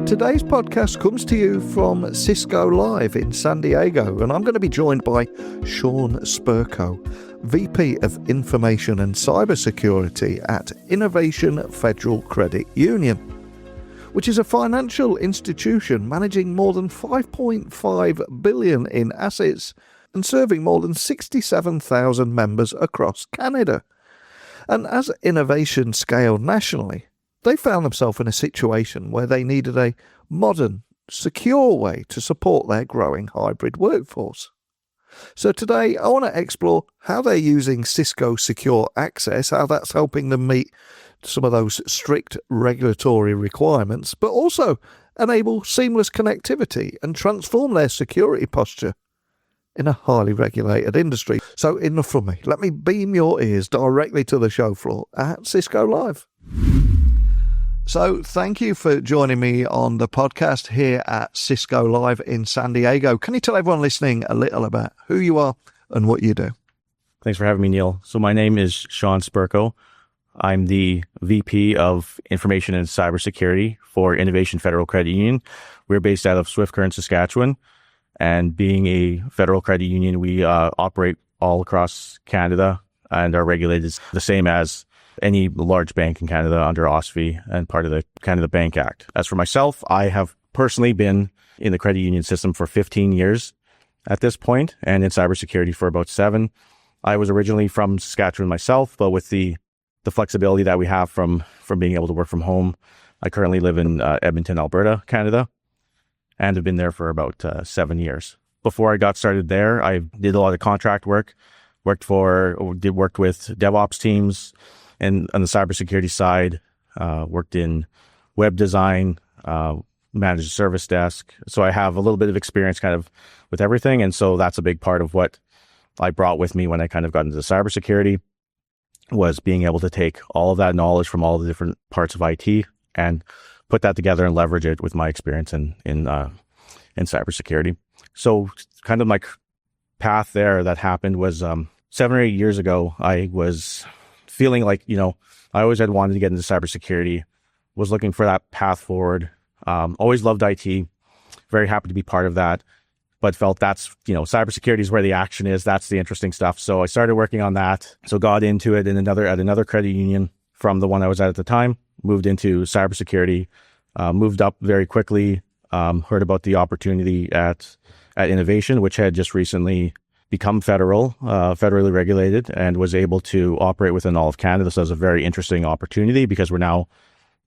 Today's podcast comes to you from Cisco Live in San Diego, and I'm going to be joined by Shawn Spurko, VP of Information and Cybersecurity at Innovation Federal Credit Union, which is a financial institution managing more than $5.5 billion in assets and serving more than 67,000 members across Canada. And as innovation scaled nationally, they found themselves in a situation where they needed a modern, secure way to support their growing hybrid workforce. So today, I want to explore how they're using Cisco Secure Access, how that's helping them meet some of those strict regulatory requirements, but also enable seamless connectivity and transform their security posture in a highly regulated industry. So enough from me. Let me beam your ears directly to the show floor at Cisco Live. So thank you for joining me on the podcast here at Cisco Live in San Diego. Can you tell everyone listening a little about who you are and what you do? Thanks for having me, Neil. So my name is Shawn Spurko. I'm the VP of Information and Cybersecurity for Innovation Federal Credit Union. We're based out of Swift Current, Saskatchewan. And being a federal credit union, we operate all across Canada and are regulated the same as any large bank in Canada under OSFI and part of the Canada Bank Act. As for myself, I have personally been in the credit union system for 15 years at this point, and in cybersecurity for about 7. I was originally from Saskatchewan myself, but with the flexibility that we have from being able to work from home, I currently live in Edmonton, Alberta, Canada, and have been there for about 7 years. Before I got started there, I did a lot of contract work, worked with DevOps teams, and on the cybersecurity side, worked in web design, managed a service desk. So I have a little bit of experience kind of with everything. And so that's a big part of what I brought with me when I kind of got into cybersecurity, was being able to take all of that knowledge from all the different parts of IT and put that together and leverage it with my experience in cybersecurity. So kind of my path there that happened was 7 or 8 years ago, I was feeling like, I always had wanted to get into cybersecurity, was looking for that path forward. Always loved IT, very happy to be part of that, but felt that's, cybersecurity is where the action is. That's the interesting stuff. So I started working on that. So got into it at another credit union from the one I was at the time, moved into cybersecurity, moved up very quickly, heard about the opportunity at Innovation, which had just recently become federally regulated, and was able to operate within all of Canada. So it was a very interesting opportunity because we're now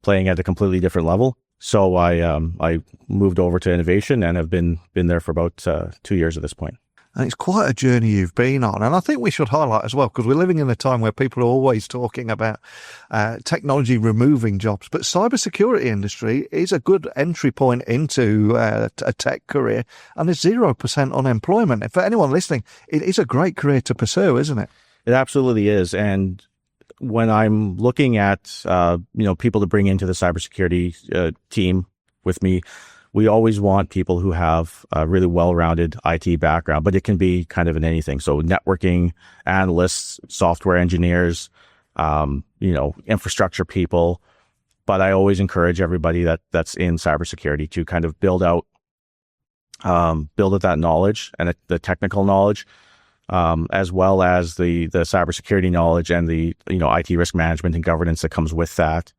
playing at a completely different level. So I moved over to Innovation and have been there for about 2 years at this point. And it's quite a journey you've been on. And I think we should highlight as well, because we're living in a time where people are always talking about technology removing jobs. But cybersecurity industry is a good entry point into a tech career, and there's 0% unemployment. And for anyone listening, it is a great career to pursue, isn't it? It absolutely is. And when I'm looking at, people to bring into the cybersecurity team with me, we always want people who have a really well-rounded IT background, but it can be kind of in anything. So networking analysts, software engineers, infrastructure people. But I always encourage everybody that's in cybersecurity to kind of build out that knowledge and the technical knowledge, as well as the cybersecurity knowledge and the IT risk management and governance that comes with that,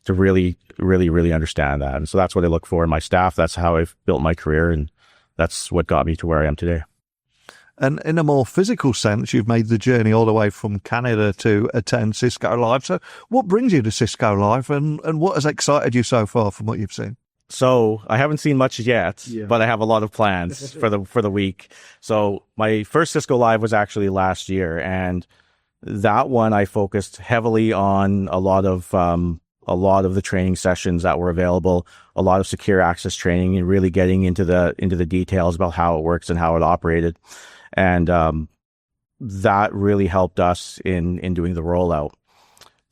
to really, really, really understand that. And so that's what I look for in my staff. That's how I've built my career, and that's what got me to where I am today. And in a more physical sense, you've made the journey all the way from Canada to attend Cisco Live. So what brings you to Cisco Live, and what has excited you so far from what you've seen? So I haven't seen much yet, but I have a lot of plans for the week. So my first Cisco Live was actually last year, and that one I focused heavily on a lot of the training sessions that were available, a lot of secure access training, and really getting into the details about how it works and how it operated. And that really helped us in doing the rollout.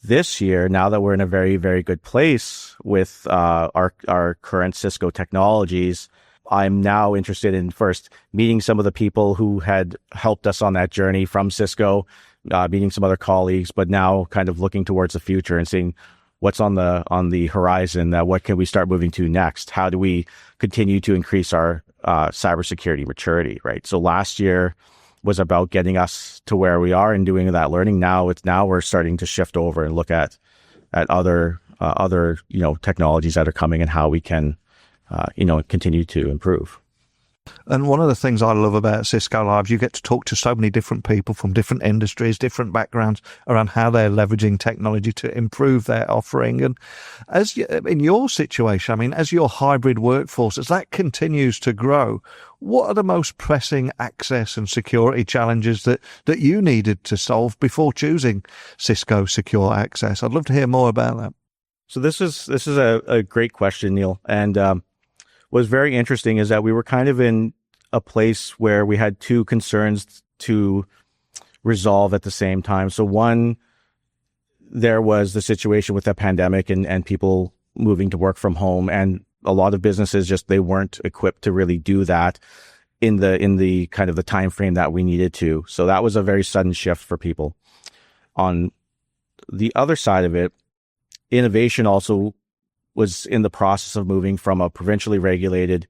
This year, now that we're in a very, very good place with our current Cisco technologies, I'm now interested in first meeting some of the people who had helped us on that journey from Cisco, meeting some other colleagues, but now kind of looking towards the future and seeing what's on the horizon, what can we start moving to next? How do we continue to increase our cybersecurity maturity, right? So last year was about getting us to where we are and doing that learning. Now we're starting to shift over and look at other technologies that are coming and how we can continue to improve. And one of the things I love about Cisco Live, you get to talk to so many different people from different industries, different backgrounds around how they're leveraging technology to improve their offering. And in your situation, I mean, as your hybrid workforce, as that continues to grow, what are the most pressing access and security challenges that you needed to solve before choosing Cisco Secure Access? I'd love to hear more about that. So this is a great question, Neil. And what's very interesting is that we were kind of in a place where we had two concerns to resolve at the same time. So one, there was the situation with the pandemic and people moving to work from home, and a lot of businesses they weren't equipped to really do that in the kind of the time frame that we needed to. So that was a very sudden shift for people. On the other side of it, innovation also was in the process of moving from a provincially regulated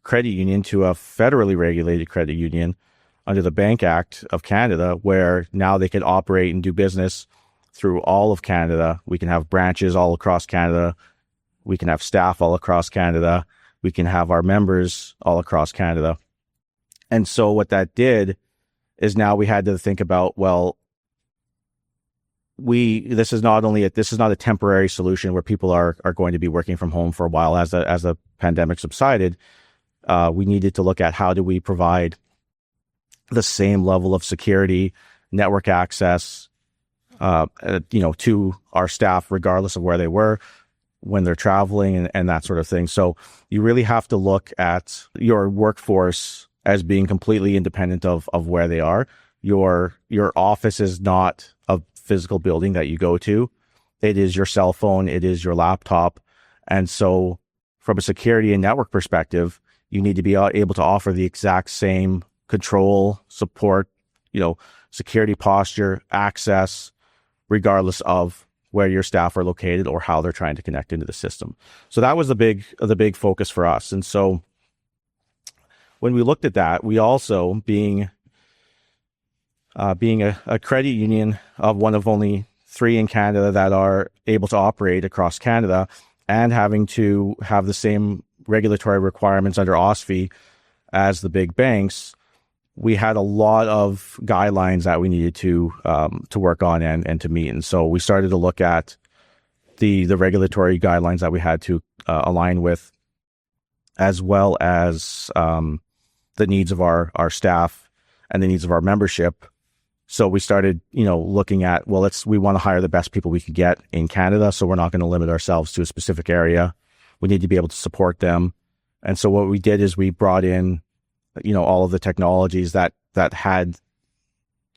credit union to a federally regulated credit union under the Bank Act of Canada, where now they can operate and do business through all of Canada. We can have branches all across Canada. We can have staff all across Canada. We can have our members all across Canada. And so what that did is now we had to think about, well, this is not a temporary solution where people are going to be working from home for a while as the pandemic subsided. We needed to look at how do we provide the same level of security, network access, to our staff, regardless of where they were when they're traveling and that sort of thing. So you really have to look at your workforce as being completely independent of where they are. Your office is not a physical building that you go to. It is your cell phone. It is your laptop. And so from a security and network perspective, you need to be able to offer the exact same control, support, security posture, access, regardless of where your staff are located or how they're trying to connect into the system. So that was the big focus for us. And so when we looked at that, we also being a credit union of one of only 3 in Canada that are able to operate across Canada and having to have the same regulatory requirements under OSFI as the big banks, we had a lot of guidelines that we needed to work on and to meet. And so we started to look at the regulatory guidelines that we had to align with, as well as the needs of our staff and the needs of our membership. So we started, looking at, we want to hire the best people we can get in Canada. So we're not going to limit ourselves to a specific area. We need to be able to support them. And so what we did is we brought in, all of the technologies that had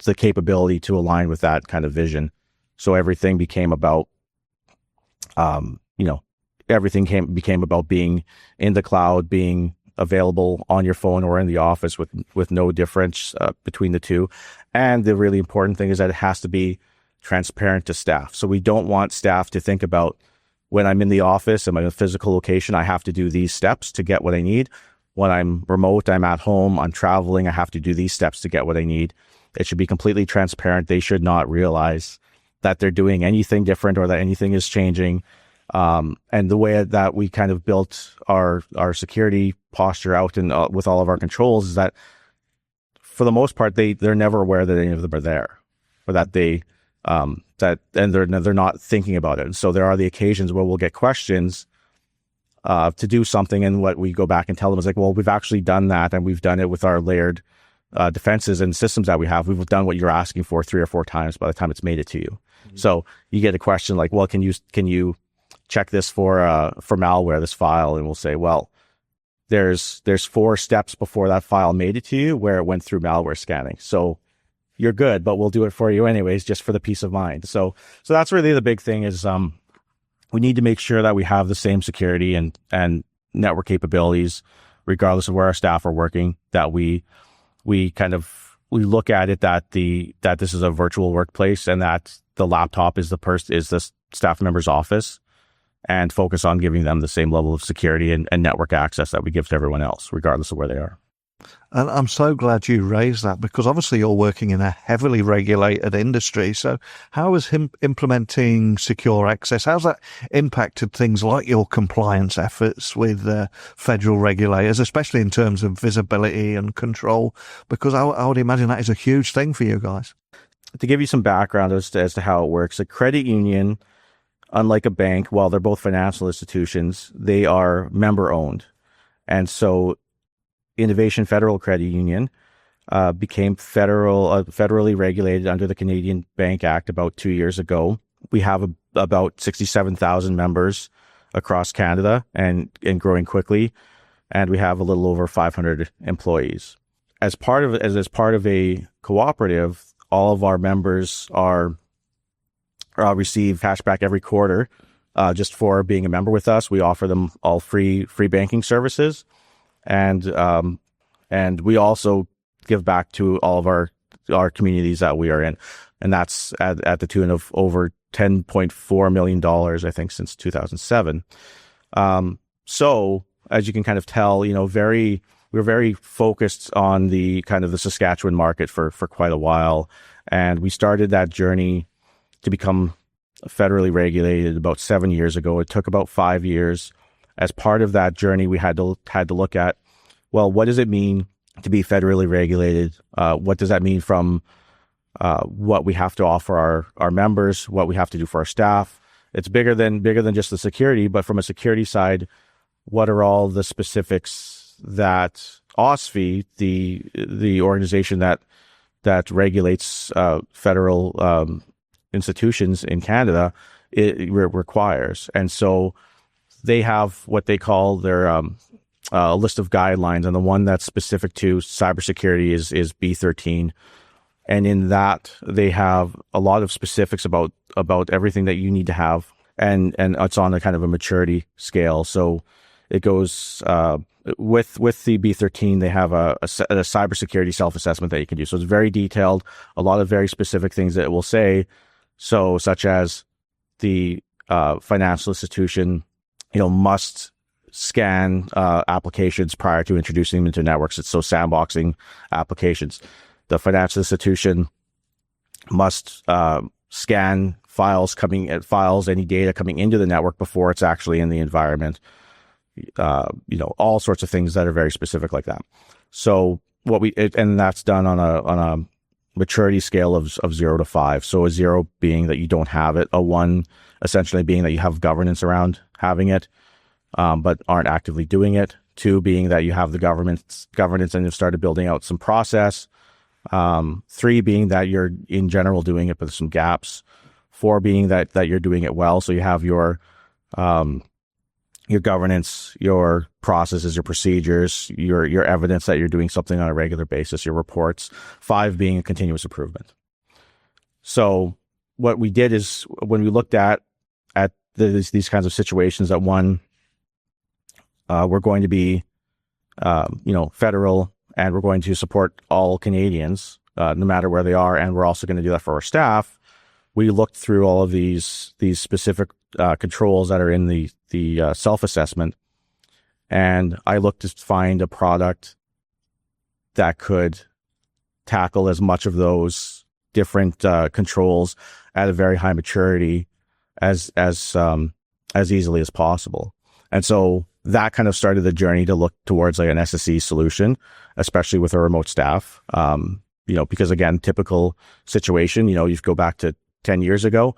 the capability to align with that kind of vision. So everything became about, became about being in the cloud, being available on your phone or in the office with no difference between the two. And the really important thing is that it has to be transparent to staff. So we don't want staff to think about, when I'm in the office, I'm in a physical location, I have to do these steps to get what I need. When I'm remote, I'm at home, I'm traveling, I have to do these steps to get what I need. It should be completely transparent. They should not realize that they're doing anything different or that anything is changing. And the way that we kind of built our security posture out and with all of our controls is that, for the most part, they're never aware that any of them are there, or that they're not thinking about it. And so there are the occasions where we'll get questions to do something, and what we go back and tell them is like, well, we've actually done that, and we've done it with our layered defenses and systems that we have. We've done what you're asking for 3 or 4 times by the time it's made it to you. Mm-hmm. So you get a question like, well, can you check this for malware, this file? And we'll say, well, there's 4 steps before that file made it to you where it went through malware scanning. So you're good, but we'll do it for you anyways, just for the peace of mind. So that's really the big thing is, we need to make sure that we have the same security and network capabilities, regardless of where our staff are working, that we look at it that this is a virtual workplace, and that the laptop is the staff member's office, and focus on giving them the same level of security and network access that we give to everyone else, regardless of where they are. And I'm so glad you raised that, because obviously you're working in a heavily regulated industry. So how is implementing secure access, how's that impacted things like your compliance efforts with federal regulators, especially in terms of visibility and control? Because I would imagine that is a huge thing for you guys. To give you some background as to how it works, a credit union, unlike a bank, while they're both financial institutions, they are member owned. And so Innovation Federal Credit Union became federally regulated under the Canadian Bank Act about 2 years ago. We have about 67,000 members across Canada and growing quickly, and we have a little over 500 employees. As part of a cooperative, all of our members receive cashback every quarter just for being a member with us. We offer them all free banking services. And we also give back to all of our communities that we are in. And that's at the tune of over $10.4 million, I think, since 2007. So as you can kind of tell, we're very focused on the kind of the Saskatchewan market for quite a while. And we started that journey to become federally regulated about 7 years ago. It took about 5 years. As part of that journey, we had to look at, well, what does it mean to be federally regulated? What does that mean from what we have to offer our members, what we have to do for our staff? It's bigger than just the security, but from a security side, what are all the specifics that OSFI, the organization that regulates federal institutions in Canada, it requires? And so they have what they call their a list of guidelines, and the one that's specific to cybersecurity is B13. And in that, they have a lot of specifics about everything that you need to have, and it's on a kind of a maturity scale. So it goes with the B13, they have a cybersecurity self-assessment that you can do. So it's very detailed, a lot of very specific things that it will say. So such as the financial institution, must scan applications prior to introducing them into networks. It's so sandboxing applications. The financial institution must scan any data coming into the network before it's actually in the environment. All sorts of things that are very specific like that. So and that's done on a maturity scale of 0 to 5. So a 0 being that you don't have it, a 1 essentially being that you have governance around having it, but aren't actively doing it. 2 being that you have the governance and you've started building out some process. 3 being that you're in general doing it, but there's some gaps. 4 being that you're doing it well. So you have your governance, your processes, your procedures, your evidence that you're doing something on a regular basis, your reports. 5 being a continuous improvement. So what we did is when we looked at these kinds of situations, that one, we're going to be, federal, and we're going to support all Canadians, no matter where they are, and we're also going to do that for our staff. We looked through all of these specific controls that are in the self-assessment, and I looked to find a product that could tackle as much of those different controls at a very high maturity as easily as possible. And so that kind of started the journey to look towards like an SSE solution, especially with our remote staff. Because again, typical situation, you go back to 10 years ago,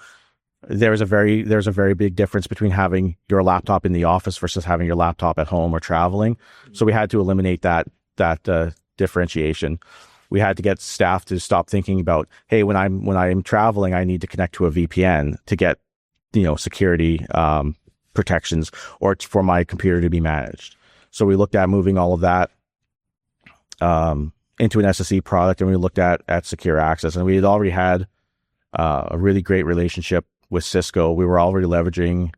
there's a very big difference between having your laptop in the office versus having your laptop at home or traveling. So we had to eliminate that differentiation. We had to get staff to stop thinking about, hey, when I'm traveling, I need to connect to a VPN to get, security protections, or for my computer to be managed. So we looked at moving all of that into an SSE product, and we looked at Secure Access, and we had already had a really great relationship with Cisco. We were already leveraging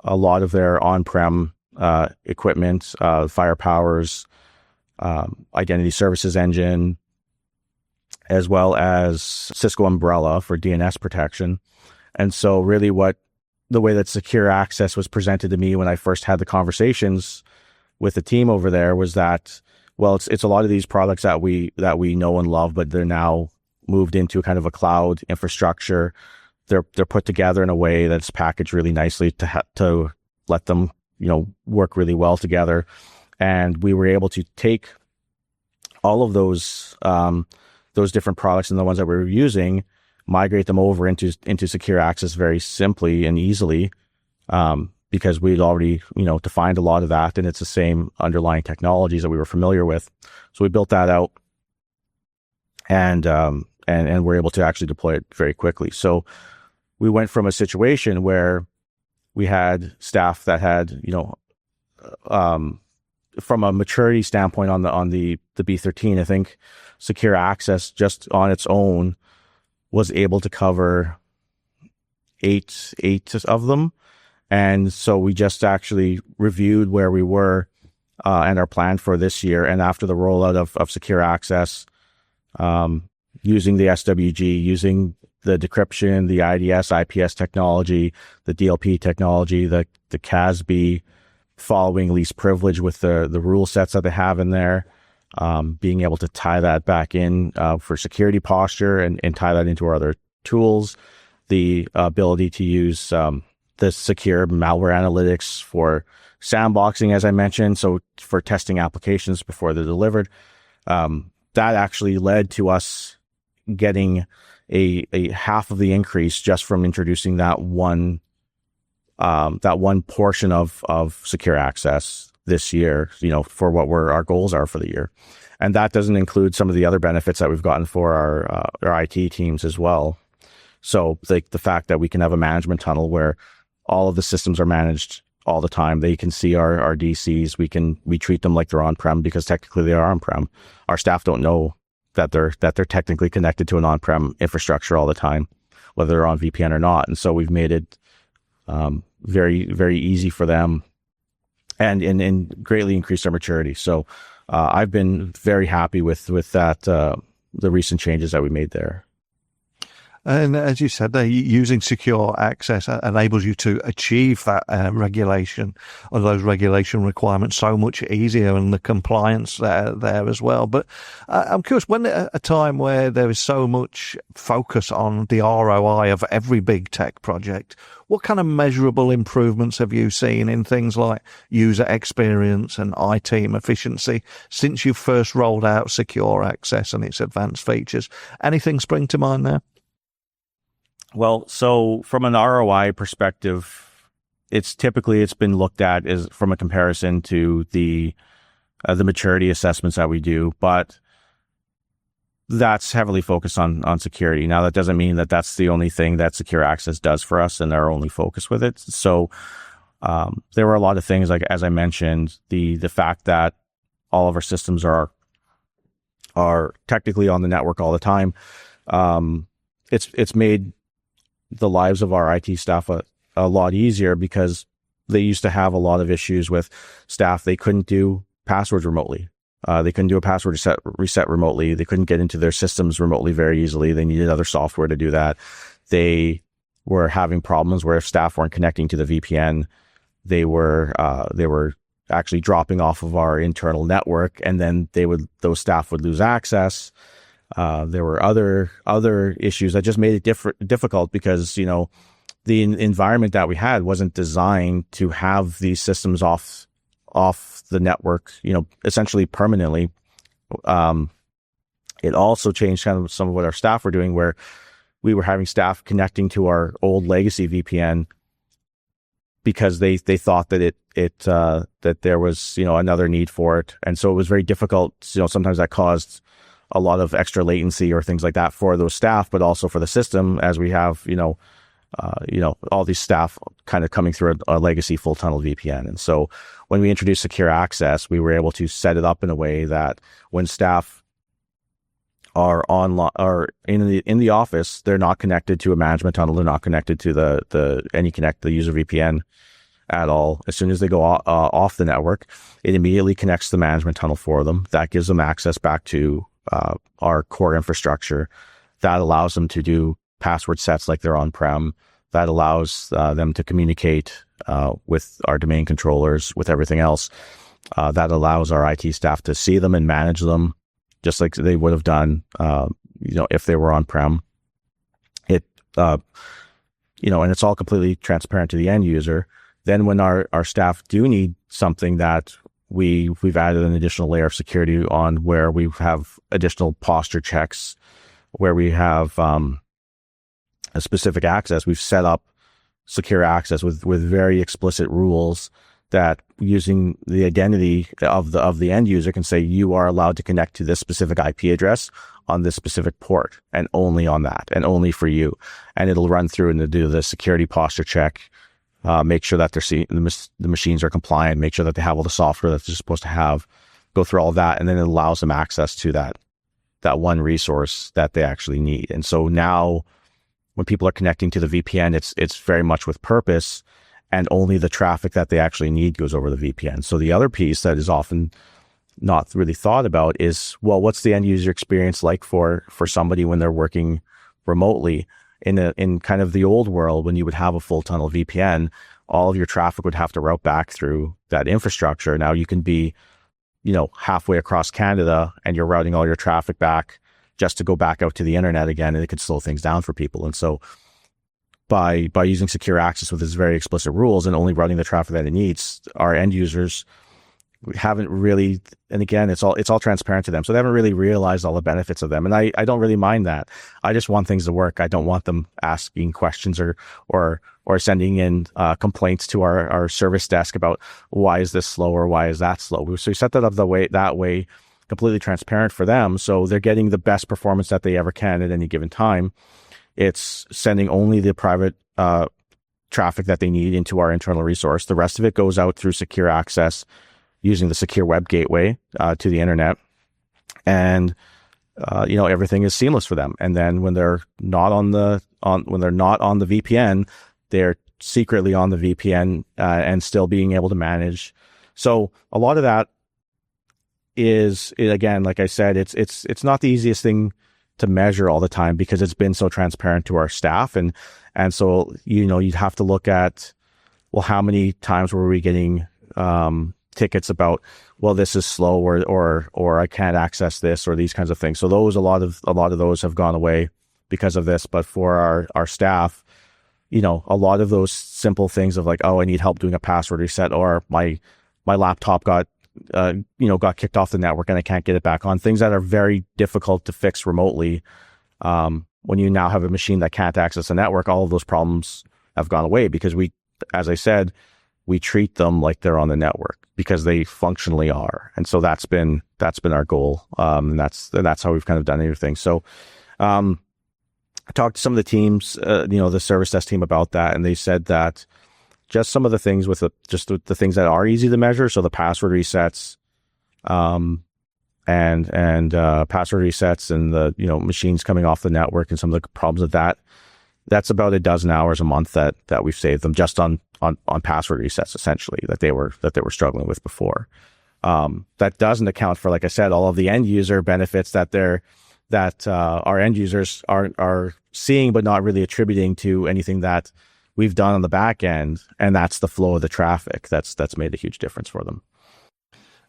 a lot of their on-prem equipment, Firepowers, identity services engine, as well as Cisco Umbrella for DNS protection. And so really the way that Secure Access was presented to me when I first had the conversations with the team over there was that, well, it's a lot of these products that we know and love, but they're now moved into kind of a cloud infrastructure. They're put together in a way that's packaged really nicely to let them, work really well together. And we were able to take all of those different products and the ones that we were using, migrate them over into Secure Access very simply and easily, because we'd already, defined a lot of that, and it's the same underlying technologies that we were familiar with. So we built that out, and we're able to actually deploy it very quickly. So we went from a situation where we had staff that had, from a maturity standpoint on the B13, I think Secure Access just on its own was able to cover eight of them. And so we just actually reviewed where we were and our plan for this year. And after the rollout of Secure Access, using the SWG, using the decryption, the IDS, IPS technology, the DLP technology, the CASB, following least privilege with the rule sets that they have in there, being able to tie that back in for security posture and tie that into our other tools, the ability to use the secure malware analytics for sandboxing, as I mentioned, so for testing applications before they're delivered. That actually led to us getting a half of the increase just from introducing that one portion of Secure Access this year, for what our goals are for the year. And that doesn't include some of the other benefits that we've gotten for our IT teams as well. So the fact that we can have a management tunnel where all of the systems are managed all the time. They can see our DCs. We treat them like they're on-prem because technically they are on-prem. Our staff don't know that they're technically connected to an on-prem infrastructure all the time, whether they're on VPN or not. And so we've made it very, very easy for them and greatly increased our maturity. So I've been very happy with that, the recent changes that we made there. And as you said, using Secure Access enables you to achieve that regulation or those regulation requirements so much easier, and the compliance there as well. But I'm curious, when at a time where there is so much focus on the ROI of every big tech project, what kind of measurable improvements have you seen in things like user experience and IT efficiency since you first rolled out Secure Access and its advanced features? Anything spring to mind there? Well, so from an ROI perspective, it's been looked at as from a comparison to the maturity assessments that we do, but that's heavily focused on security. Now, that doesn't mean that that's the only thing that Secure Access does for us and our only focus with it. So there were a lot of things, like as I mentioned, the fact that all of our systems are technically on the network all the time. It's made the lives of our IT staff a lot easier, because they used to have a lot of issues with staff. They couldn't do passwords remotely. They couldn't do a password reset remotely. They couldn't get into their systems remotely very easily. They needed other software to do that. They were having problems where if staff weren't connecting to the VPN, they were actually dropping off of our internal network, and then those staff would lose access. There were other issues that just made it difficult, because the environment that we had wasn't designed to have these systems off the network, essentially permanently. It also changed kind of some of what our staff were doing, where we were having staff connecting to our old legacy VPN because they thought that that there was another need for it, and so it was very difficult. Sometimes that caused a lot of extra latency or things like that for those staff, but also for the system, as we have, all these staff kind of coming through a legacy full tunnel VPN. And so when we introduced Secure Access, we were able to set it up in a way that when staff are online or in the office, they're not connected to a management tunnel. They're not connected to the user VPN at all. As soon as they go off the network, it immediately connects the management tunnel for them. That gives them access back to our core infrastructure. That allows them to do password sets like they're on-prem. That allows them to communicate with our domain controllers, with everything else. That allows our IT staff to see them and manage them just like they would have done, if they were on-prem. And it's all completely transparent to the end user. Then when our staff do need something that we've added an additional layer of security on, where we have additional posture checks, where we have a specific access, we've set up secure access with very explicit rules that, using the identity of the end user, can say you are allowed to connect to this specific IP address on this specific port, and only on that, and only for you. And it'll run through and do the security posture check, make sure that the machines are compliant, make sure that they have all the software that they're supposed to have, go through all of that, and then it allows them access to that one resource that they actually need. And so now, when people are connecting to the VPN, it's very much with purpose, and only the traffic that they actually need goes over the VPN. So the other piece that is often not really thought about is, well, what's the end user experience like for somebody when they're working remotely? In kind of the old world, when you would have a full tunnel VPN, all of your traffic would have to route back through that infrastructure. Now you can be, halfway across Canada, and you're routing all your traffic back just to go back out to the internet again, and it could slow things down for people. And so by using secure access with its very explicit rules and only routing the traffic that it needs, our end users haven't really, and again, it's all transparent to them, so they haven't really realized all the benefits of them. And I don't really mind that. I just want things to work. I don't want them asking questions or sending in complaints to our service desk about why is this slow or why is that slow. So we set that up that way, completely transparent for them, so they're getting the best performance that they ever can at any given time. It's sending only the private traffic that they need into our internal resource. The rest of it goes out through secure access, using the secure web gateway to the internet, and everything is seamless for them. And then when they're not on the VPN, they're secretly on the VPN and still being able to manage. So a lot of that is, again, like I said, it's not the easiest thing to measure all the time, because it's been so transparent to our staff, and so you'd have to look at, well, how many times were we getting tickets about, well, this is slow, or I can't access this, or these kinds of things. So a lot of those have gone away because of this. But for our staff, a lot of those simple things of like, oh, I need help doing a password reset, or my laptop got kicked off the network and I can't get it back on. Things that are very difficult to fix remotely. When you now have a machine that can't access the network, all of those problems have gone away, because as I said, we treat them like they're on the network, because they functionally are. And so that's been our goal. And that's how we've kind of done everything. So, I talked to some of the teams, the service desk team, about that, and they said that just some of the things with the things that are easy to measure. So the password resets, and password resets, and the machines coming off the network, and some of the problems with that. That's about a dozen hours a month that we've saved them just on password resets, essentially, that they were struggling with before. That doesn't account for, like I said, all of the end user benefits that our end users are seeing, but not really attributing to anything that we've done on the back end, and that's the flow of the traffic that's made a huge difference for them.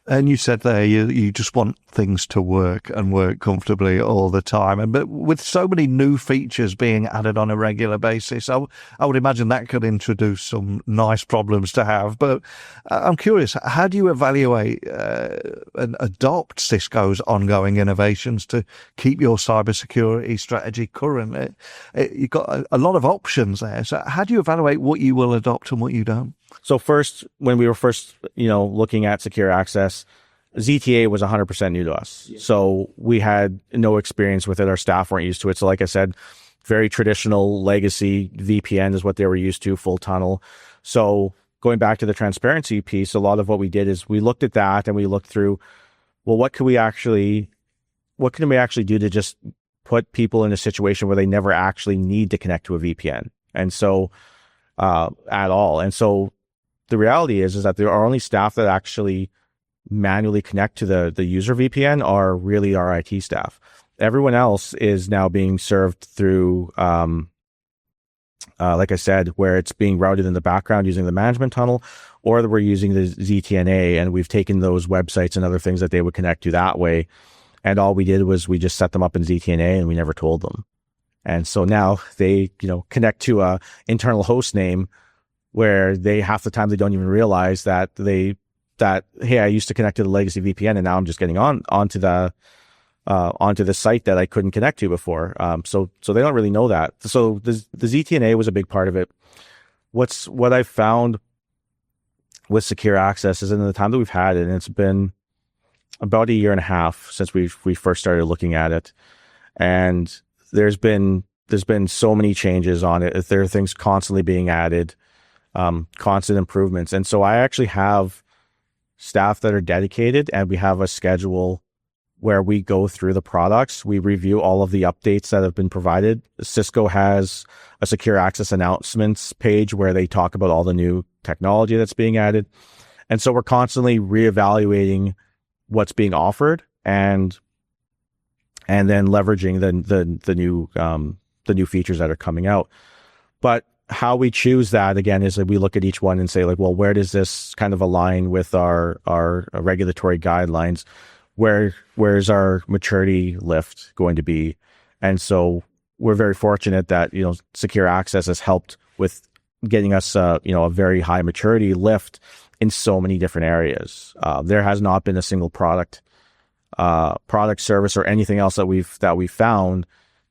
And you said there you just want things to work and work comfortably all the time. But with so many new features being added on a regular basis, I would imagine that could introduce some nice problems to have. But I'm curious, how do you evaluate and adopt Cisco's ongoing innovations to keep your cybersecurity strategy current? You've got a lot of options there. So how do you evaluate what you will adopt and what you don't? So first, when we were looking at secure access, ZTA was 100% new to us. Yeah. So we had no experience with it. Our staff weren't used to it. So like I said, very traditional legacy VPN is what they were used to, full tunnel. So going back to the transparency piece, a lot of what we did is we looked at that and we looked through, well, what can we actually do to just put people in a situation where they never actually need to connect to a VPN? And so, at all. And so the reality is that there are only staff that actually manually connect to the user VPN are really our IT staff. Everyone else is now being served through, like I said, where it's being routed in the background using the management tunnel, or that we're using the ZTNA, and we've taken those websites and other things that they would connect to that way. And all we did was we just set them up in ZTNA, and we never told them. And so now they, connect to a internal host name where they half the time they don't even realize that hey, I used to connect to the legacy VPN, and now I'm just getting onto the site that I couldn't connect to before. So they don't really know that. So the ZTNA was a big part of it. What I found with Secure Access is in the time that we've had it, and it's been about a year and a half since we first started looking at it, and there's been so many changes on it. There are things constantly being added, constant improvements. And so I actually have staff that are dedicated, and we have a schedule where we go through the products. We review all of the updates that have been provided. Cisco has a Secure Access announcements page where they talk about all the new technology that's being added. And so we're constantly reevaluating what's being offered and then leveraging the new features that are coming out. But how we choose that, again, is that we look at each one and say, like, well, where does this kind of align with our regulatory guidelines? Where's our maturity lift going to be? And so we're very fortunate that, Secure Access has helped with getting us, a very high maturity lift in so many different areas. There has not been a single product, service, or anything else that we've found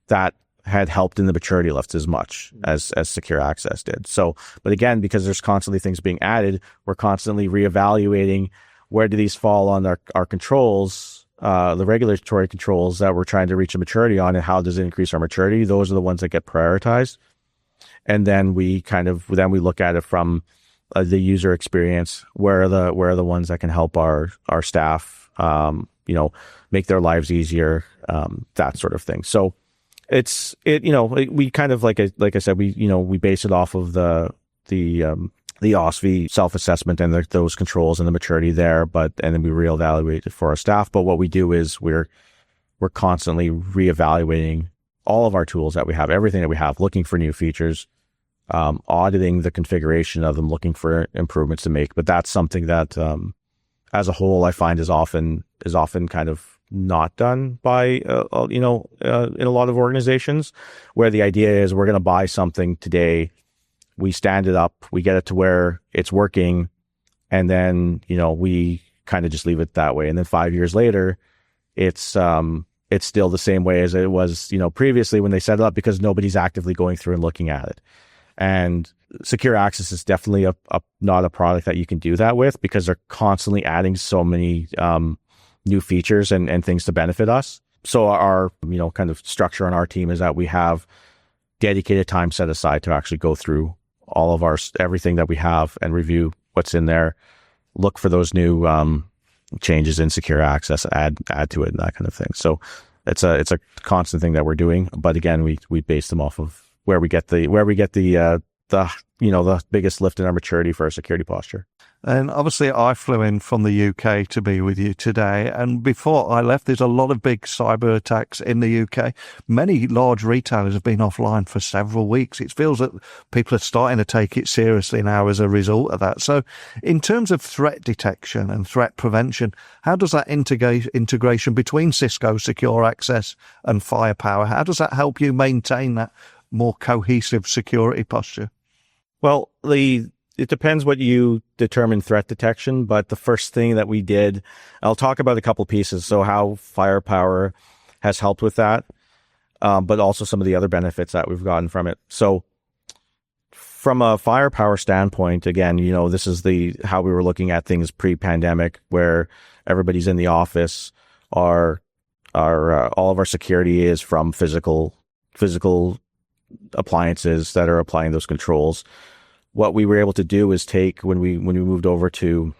that had helped in the maturity lift as much as Secure Access did. So, but again, because there's constantly things being added, we're constantly reevaluating where do these fall on our controls, the regulatory controls that we're trying to reach a maturity on, and how does it increase our maturity? Those are the ones that get prioritized. And then we look at it from the user experience. Where are the ones that can help our staff, make their lives easier, that sort of thing. So we kind of, like I said, we base it off of the OSV self-assessment and those controls and the maturity there, and then we reevaluate it for our staff. But what we do is we're constantly reevaluating all of our tools that we have, everything that we have, looking for new features, auditing the configuration of them, looking for improvements to make. But that's something that, as a whole, I find is often kind of not done by, in a lot of organizations, where the idea is we're going to buy something today, we stand it up, we get it to where it's working, and then, we kind of just leave it that way. And then 5 years later, it's still the same way as it was, previously when they set it up, because nobody's actively going through and looking at it. And Secure Access is definitely not a product that you can do that with, because they're constantly adding so many new features and things to benefit us. So our, kind of structure on our team is that we have dedicated time set aside to actually go through all of everything that we have and review what's in there, look for those new changes in Secure Access, add to it, and that kind of thing. So it's a constant thing that we're doing. But again, we base them off of where we get the biggest lift in our maturity for our security posture. And obviously I flew in from the UK to be with you today. And before I left, there's a lot of big cyber attacks in the UK. Many large retailers have been offline for several weeks. It feels that people are starting to take it seriously now as a result of that. So in terms of threat detection and threat prevention, how does that integration between Cisco Secure Access and Firepower, how does that help you maintain that more cohesive security posture? Well, it depends what you determine threat detection, but the first thing that we did, I'll talk about a couple pieces. So how Firepower has helped with that, but also some of the other benefits that we've gotten from it. So from a Firepower standpoint, again, this is how we were looking at things pre-pandemic, where everybody's in the office. All of our security is from physical appliances that are applying those controls. What we were able to do is when we moved over to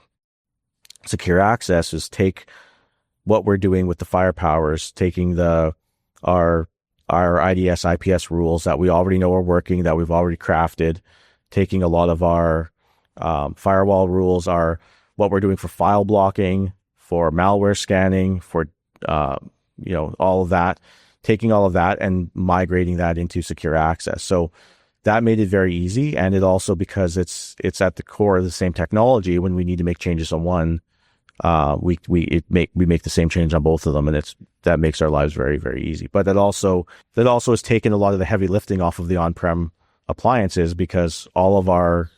Secure Access, is take what we're doing with the Firepowers, taking our IDS, IPS rules that we already know are working, that we've already crafted, taking a lot of our firewall rules, what we're doing for file blocking, for malware scanning, for all of that, taking all of that and migrating that into secure access. So that made it very easy. And it also, because it's at the core of the same technology, when we need to make changes on one, we make the same change on both of them, and that makes our lives very, very easy. But that also has taken a lot of the heavy lifting off of the on-prem appliances, because all of our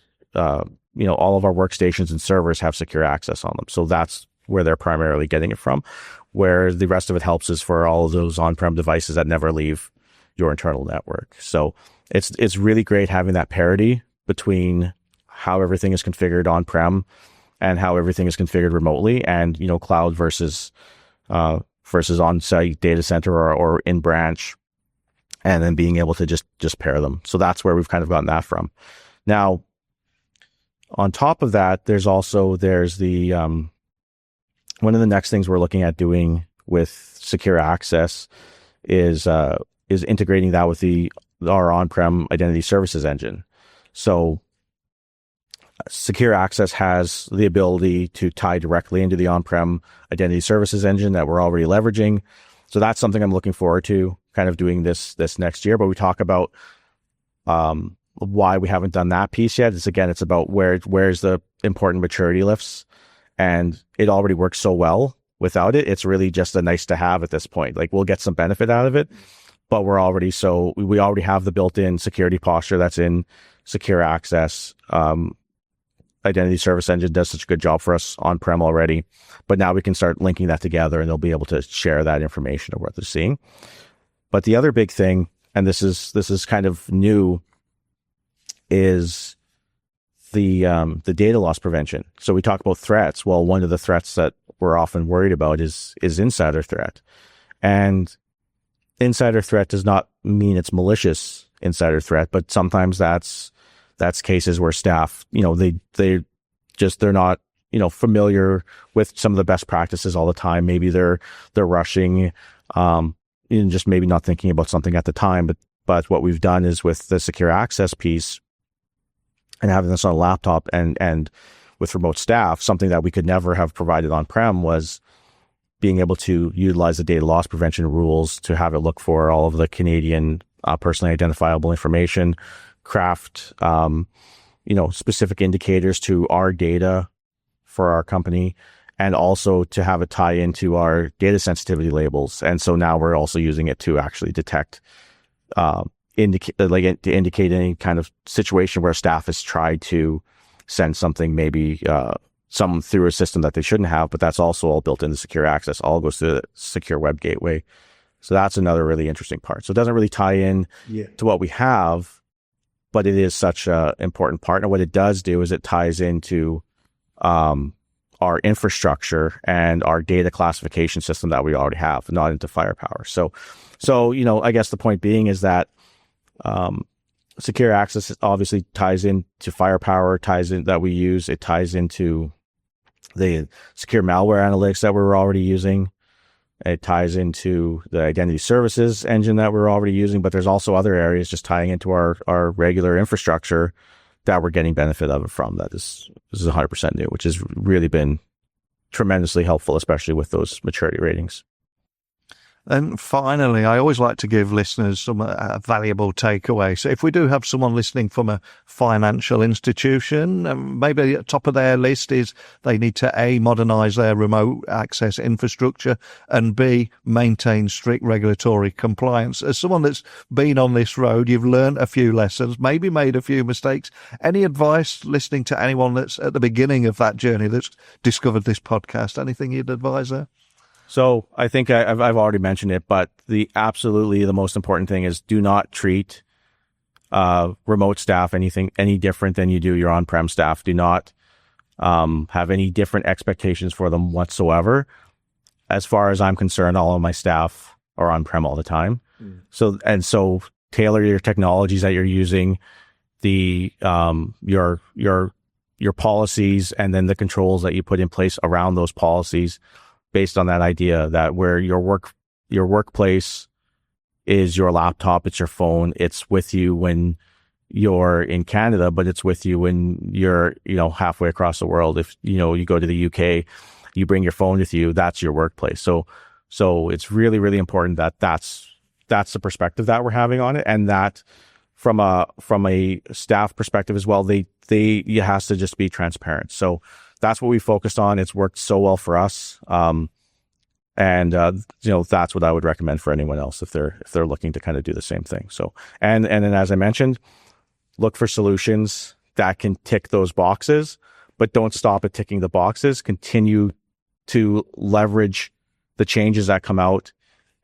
workstations and servers have secure access on them. So that's where they're primarily getting it from. Where the rest of it helps is for all of those on-prem devices that never leave your internal network. So it's really great having that parity between how everything is configured on-prem and how everything is configured remotely, and cloud versus on-site data center or in branch, and then being able to just pair them. So that's where we've kind of gotten that from. Now, on top of that, there's the one of the next things we're looking at doing with secure access is integrating that with our on-prem identity services engine. So secure access has the ability to tie directly into the on-prem identity services engine that we're already leveraging. So that's something I'm looking forward to kind of doing this next year. But we talk about why we haven't done that piece yet. It's about where's the important maturity lifts, and it already works so well without it. It's really just a nice to have at this point. Like, we'll get some benefit out of it, but we already have the built-in security posture that's in secure access. Identity service engine does such a good job for us on-prem already, but now we can start linking that together, and they'll be able to share that information of what they're seeing. But the other big thing, and this is kind of new, is the data loss prevention. So we talk about threats. Well, one of the threats that we're often worried about is insider threat, and insider threat does not mean it's malicious insider threat, but sometimes that's cases where staff, they're not, familiar with some of the best practices all the time. Maybe they're rushing, and just maybe not thinking about something at the time. But what we've done is, with the secure access piece and having this on a laptop and with remote staff, something that we could never have provided on-prem was being able to utilize the data loss prevention rules to have it look for all of the Canadian personally identifiable information, craft specific indicators to our data for our company, and also to have it tie into our data sensitivity labels. And so now we're also using it to actually detect indicate any kind of situation where staff has tried to send something, maybe some through a system that they shouldn't have, but that's also all built into secure access. All goes through the secure web gateway. So that's another really interesting part. So it doesn't really tie in to what we have, but it is such an important part. And what it does do is it ties into our infrastructure and our data classification system that we already have, not into firepower. So I guess the point being is that secure access obviously ties into firepower, that we use. It ties into the secure malware analytics that we're already using. It ties into the identity services engine that we're already using, but there's also other areas just tying into our regular infrastructure that we're getting benefit of it from. This is 100% new, which has really been tremendously helpful, especially with those maturity ratings. And finally, I always like to give listeners some valuable takeaway. So if we do have someone listening from a financial institution, maybe at the top of their list is they need to A, modernize their remote access infrastructure, and B, maintain strict regulatory compliance. As someone that's been on this road, you've learned a few lessons, maybe made a few mistakes. Any advice listening to anyone that's at the beginning of that journey that's discovered this podcast? Anything you'd advise there? So I think I've already mentioned it, but the most important thing is, do not treat remote staff any different than you do your on-prem staff. Do not have any different expectations for them whatsoever. As far as I'm concerned, all of my staff are on-prem all the time. So tailor your technologies that you're using, your policies, and then the controls that you put in place around those policies, based on that idea that where your workplace is your laptop, it's your phone, it's with you when you're in Canada, but it's with you when you're, halfway across the world. If, you go to the UK, you bring your phone with you, that's your workplace. So it's really, really important that that's the perspective that we're having on it, and that from a staff perspective as well, it has to just be transparent. So that's what we focused on. It's worked so well for us. That's what I would recommend for anyone else if they're looking to kind of do the same thing. So, and then as I mentioned, look for solutions that can tick those boxes, but don't stop at ticking the boxes. Continue to leverage the changes that come out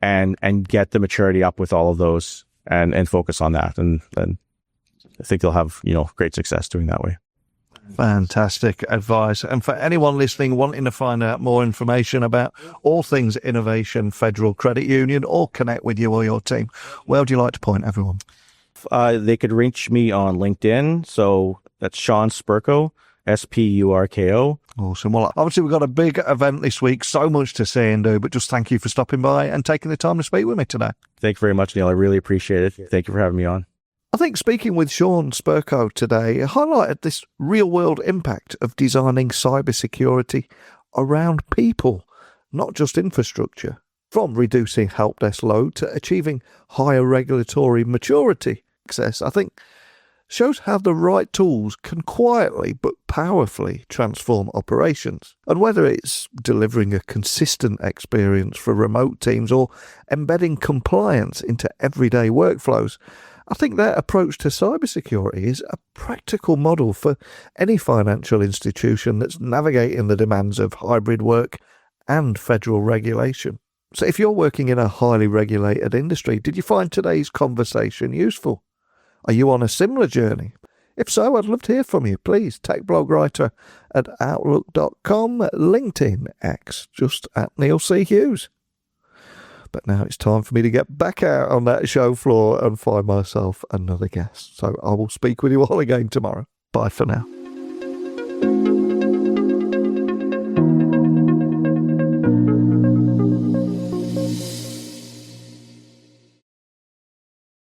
and get the maturity up with all of those and focus on that. And I think you'll have, great success doing that way. Fantastic advice. And for anyone listening wanting to find out more information about all things Innovation Federal Credit Union or connect with you or your team, where would you like to point everyone? They could reach me on LinkedIn. So that's Shawn Spurko, Spurko. Awesome. Well, obviously we've got a big event this week, so much to say and do, but just thank you for stopping by and taking the time to speak with me today. Thank you very much, Neil. I really appreciate it. Thank you for having me on. I think speaking with Shawn Spurko today highlighted this real-world impact of designing cybersecurity around people, not just infrastructure, from reducing help desk load to achieving higher regulatory maturity. Access, I think, shows how the right tools can quietly but powerfully transform operations. And whether it's delivering a consistent experience for remote teams or embedding compliance into everyday workflows, I think their approach to cybersecurity is a practical model for any financial institution that's navigating the demands of hybrid work and federal regulation. So if you're working in a highly regulated industry, did you find today's conversation useful? Are you on a similar journey? If so, I'd love to hear from you. Please, techblogwriter@outlook.com, LinkedIn, X, just at Neil C. Hughes. But now it's time for me to get back out on that show floor and find myself another guest. So I will speak with you all again tomorrow. Bye for now.